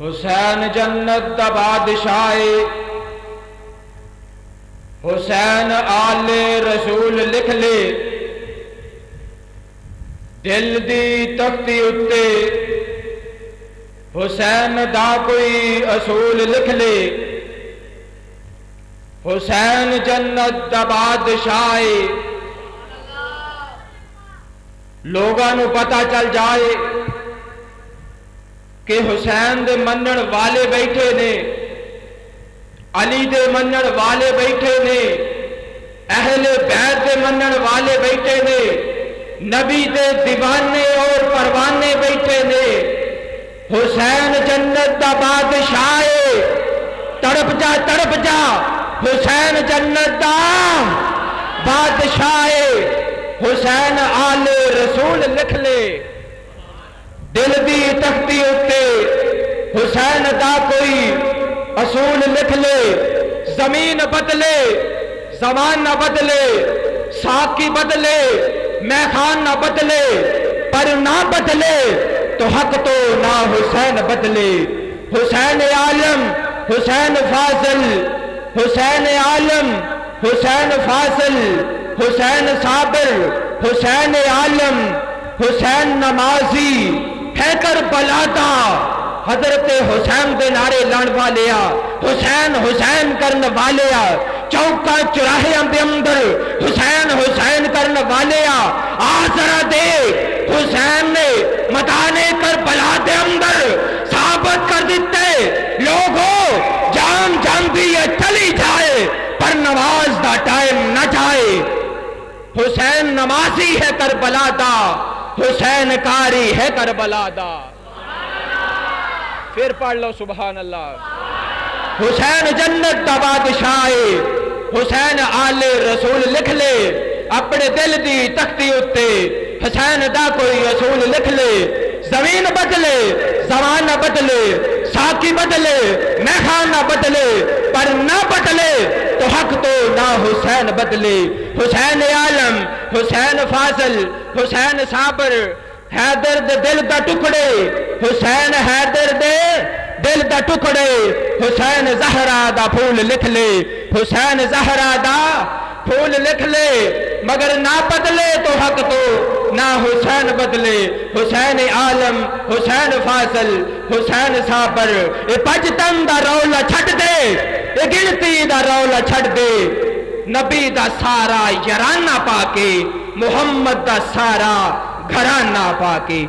حسین جنت دا بادشاہ، حسین آل رسول لکھ لے دل دی تختی اتے، حسین دا کوئی اصول لکھ لے، حسین جنت دا بادشاہ، لوگاں نو پتہ چل جائے کہ حسین دے منن والے بیٹھے نے، علی دے منن والے بیٹھے نے، اہل بیت دے منن والے بیٹھے نے، نبی دے دیوانے اور پروانے بیٹھے نے۔ حسین جنت دا بادشاہ، تڑپ جا حسین جنت دا بادشاہ، حسین آل رسول لکھ لے دل دی تختی اتے، حسین دا کوئی اصول لکھ لے، زمین بدلے زمان نہ بدلے، ساقی بدلے میخان نہ بدلے، پر نہ بدلے تو حق تو نہ حسین بدلے۔ حسین عالم حسین فاضل، حسین عالم حسین فاضل، حسین صابر حسین عالم، حسین نمازی ہے کربلا دا، حضرت حسین دے نعرے لان والیا، حسین حسین کرن والیا، چوکا چراہیاں دے اندر حسین حسین کرن والیا، آزرہ دے حسین نے میدان کربلا دے اندر ثابت کر دیتے، لوگوں جان بھی یہ چلی جائے پر نماز دا ٹائم نہ جائے۔ حسین نمازی ہے کربلا دا، حسین کاری ہے کربلا دا۔ پھر پڑھ لو سبحان اللہ۔ حسین جنت دا بادشاہ، حسین آل رسول لکھ لے اپنے دل دی تختی اتے، حسین دا کوئی اصول لکھ لے، زمین بدلے زمان نہ بدلے، ساقی بدلے میخان نہ بدلے، پر نہ بدلے تو حق تو نہ حسین بدلے۔ حسین عالم حسین فاضل، حسین صابر، حیدر دے دل دا ٹکڑے، حسین حیدر دے دل دا ٹکڑے، حسین زہرا دا پھول لکھ لے، حسین زہرا دا پھول لکھ لے، مگر نہ بدلے تو حق تو نہ حسین بدلے۔ حسین عالم حسین فاضل، حسین صابر، اے پجتن دا رولا چھٹ دے، اے گنتی دا رولا چھٹ دے، نبی دا سارا یارانہ پا کے، محمد دا سارا گھرانہ پا کے۔